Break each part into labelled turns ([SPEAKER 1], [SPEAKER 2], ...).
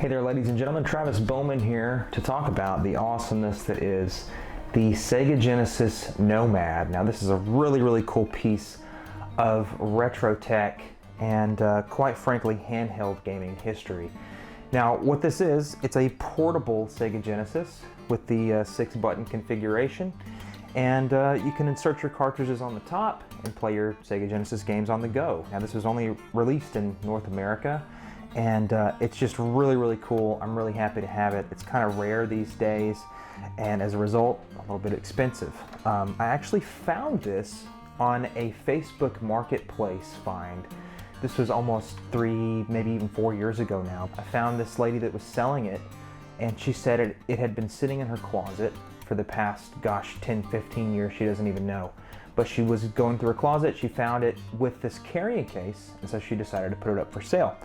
[SPEAKER 1] Hey there, ladies and gentlemen, Travis Bowman here to talk about the awesomeness that is the Sega Genesis Nomad. Now this is a really cool piece of retro tech and quite frankly handheld gaming history. Now what this is, it's a portable Sega Genesis with the 6-button configuration, and you can insert your cartridges on the top and play your Sega Genesis games on the go. Now this was only released in North America, and it's just really cool. I'm really happy to have it. It's kind of rare these days, and as a result, a little bit expensive. I actually found this on a Facebook Marketplace find. This was almost 3, maybe even 4 years ago now. I found this lady that was selling it, and she said it had been sitting in her closet for the past, gosh, 10, 15 years, she doesn't even know. But she was going through her closet, she found it with this carrying case, and so she decided to put it up for sale.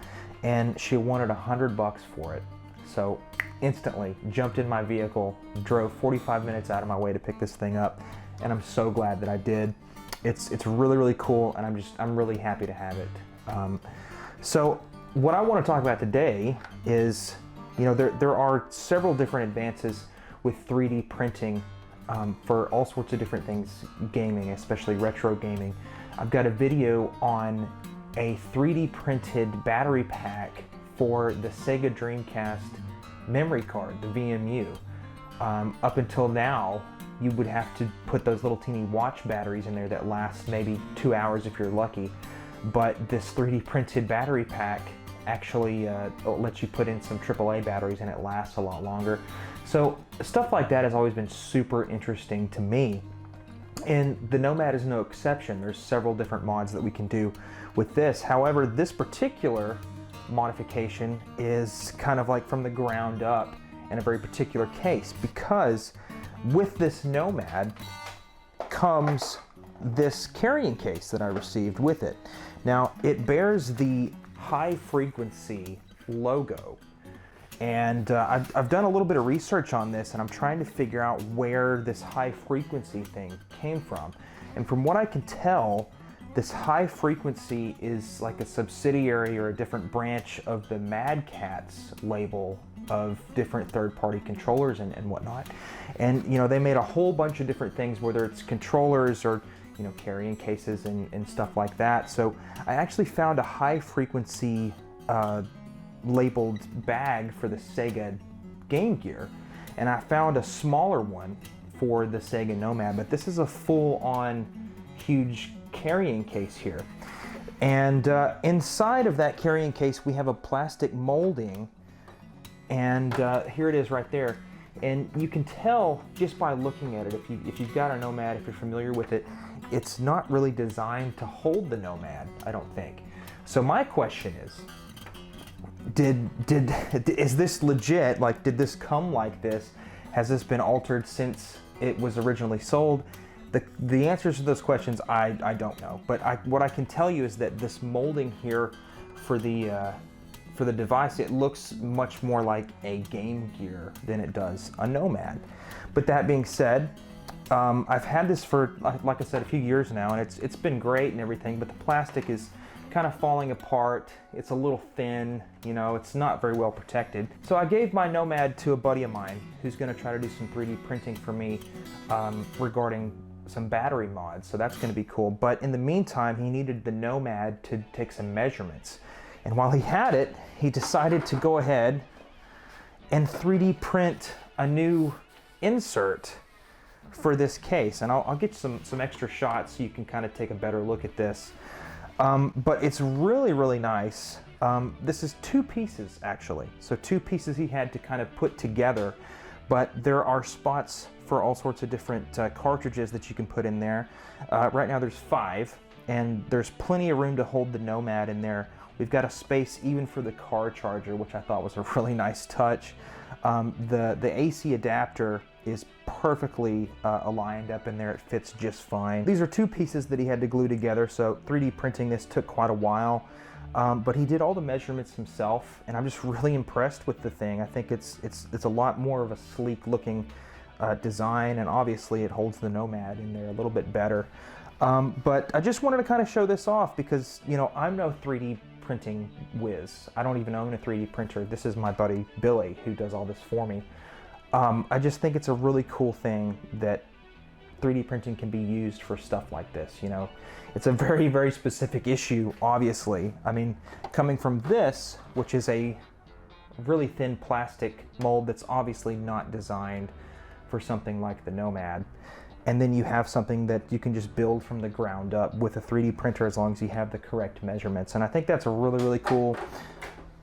[SPEAKER 1] And she wanted $100 for it. So instantly jumped in my vehicle, drove 45 minutes out of my way to pick this thing up, and I'm so glad that I did. It's really cool, and I'm really happy to have it. So what I want to talk about today is, you know, there are several different advances with 3D printing for all sorts of different things, gaming, especially retro gaming. I've got a video on a 3D printed battery pack for the Sega Dreamcast memory card, the VMU. Up until now, you would have to put those little teeny watch batteries in there that last maybe 2 hours if you're lucky. But this 3D printed battery pack actually lets you put in some AAA batteries and it lasts a lot longer. So stuff like that has always been super interesting to me. And the Nomad is no exception. There's several different mods that we can do with this. However, this particular modification is kind of like from the ground up in a very particular case, because with this Nomad comes this carrying case that I received with it. Now, it bears the high frequency logo, and I've done a little bit of research on this, and I'm trying to figure out where this high frequency thing came from. And from what I can tell, this high frequency is like a subsidiary or a different branch of the Mad Catz label of different third-party controllers and whatnot. And you know, they made a whole bunch of different things, whether it's controllers or, you know, carrying cases and stuff like that. So I actually found a high frequency labeled bag for the Sega Game Gear, and I found a smaller one for the Sega Nomad, but this is a full-on huge carrying case here. And inside of that carrying case we have a plastic molding, and here it is right there. And you can tell just by looking at it, if you've got a Nomad, if you're familiar with it, it's not really designed to hold the Nomad, I don't think. So my question is, is this legit? Like, did this come like this? Has this been altered since it was originally sold? The answers to those questions I don't know, but what I can tell you is that this molding here for the device, it looks much more like a Game Gear than it does a Nomad. But that being said, I've had this for, like I said, a few years now, and it's been great and everything, but the plastic is kind of falling apart. It's a little thin, you know, it's not very well protected. So I gave my Nomad to a buddy of mine who's going to try to do some 3D printing for me regarding some battery mods, so that's going to be cool. But in the meantime, he needed the Nomad to take some measurements. And while he had it, he decided to go ahead and 3D print a new insert for this case. And I'll get some extra shots so you can kind of take a better look at this. But it's really nice. This is 2 pieces actually. So 2 pieces he had to kind of put together, but there are spots for all sorts of different cartridges that you can put in there. Right now there's 5, and there's plenty of room to hold the Nomad in there. We've got a space even for the car charger, which I thought was a really nice touch. The AC adapter is perfectly aligned up in there. It fits just fine. These are 2 pieces that he had to glue together, so 3D printing this took quite a while. But he did all the measurements himself, and I'm just really impressed with the thing. I think it's a lot more of a sleek looking design, and obviously it holds the Nomad in there a little bit better. But I just wanted to kind of show this off because, you know, I'm no 3D printing whiz. I don't even own a 3D printer. This is my buddy Billy who does all this for me. I just think it's a really cool thing that 3D printing can be used for stuff like this, you know. It's a very, very specific issue, obviously. I mean, coming from this, which is a really thin plastic mold that's obviously not designed for something like the Nomad, and then you have something that you can just build from the ground up with a 3D printer as long as you have the correct measurements. And I think that's a really, really cool.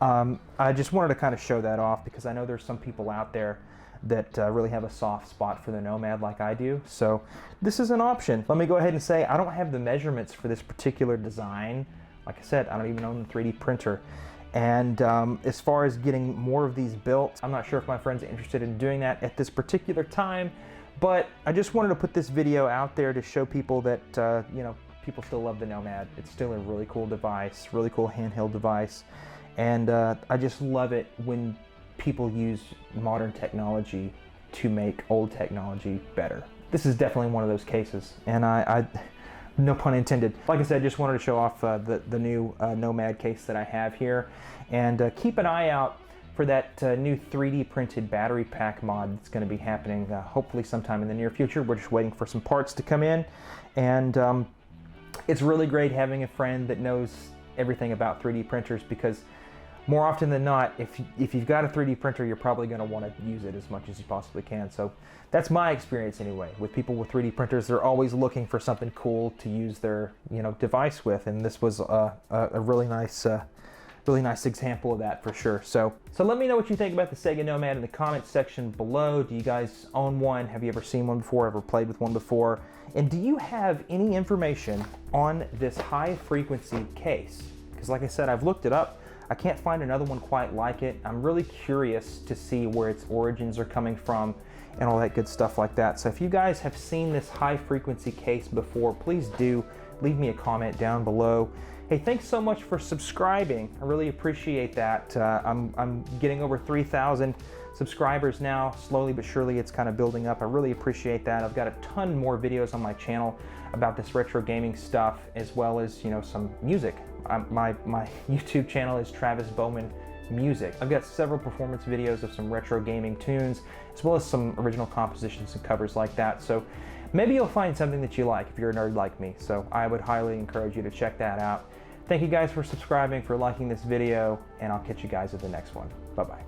[SPEAKER 1] I just wanted to kind of show that off because I know there's some people out there that really have a soft spot for the Nomad like I do. So this is an option. Let me go ahead and say I don't have the measurements for this particular design. Like I said, I don't even own a 3D printer. And as far as getting more of these built, I'm not sure if my friend's interested in doing that at this particular time, but I just wanted to put this video out there to show people that, you know, people still love the Nomad. It's still a really cool device, really cool handheld device. And I just love it when people use modern technology to make old technology better. This is definitely one of those cases, and I no pun intended. Like I said, I just wanted to show off the new Nomad case that I have here, and keep an eye out for that new 3D printed battery pack mod that's going to be happening hopefully sometime in the near future. We're just waiting for some parts to come in, and it's really great having a friend that knows everything about 3D printers, because more often than not, if you've got a 3D printer, you're probably going to want to use it as much as you possibly can. So that's my experience anyway. With people with 3D printers, they're always looking for something cool to use their, you know, device with, and this was a really nice example of that for sure. So let me know what you think about the Sega Nomad in the comments section below. Do you guys own one? Have you ever seen one before? Ever played with one before? And do you have any information on this high frequency case? Because like I said, I've looked it up. I can't find another one quite like it. I'm really curious to see where its origins are coming from and all that good stuff like that. So if you guys have seen this high frequency case before, please do leave me a comment down below. Hey, thanks so much for subscribing. I really appreciate that. I'm getting over 3,000 subscribers now. Slowly but surely it's kind of building up. I really appreciate that. I've got a ton more videos on my channel about this retro gaming stuff, as well as, you know, some music. My YouTube channel is travisbowmanmusic. I've got several performance videos of some retro gaming tunes, as well as some original compositions and covers like that. So maybe you'll find something that you like if you're a nerd like me. So I would highly encourage you to check that out. Thank you guys for subscribing, for liking this video, and I'll catch you guys at the next one. Bye-bye.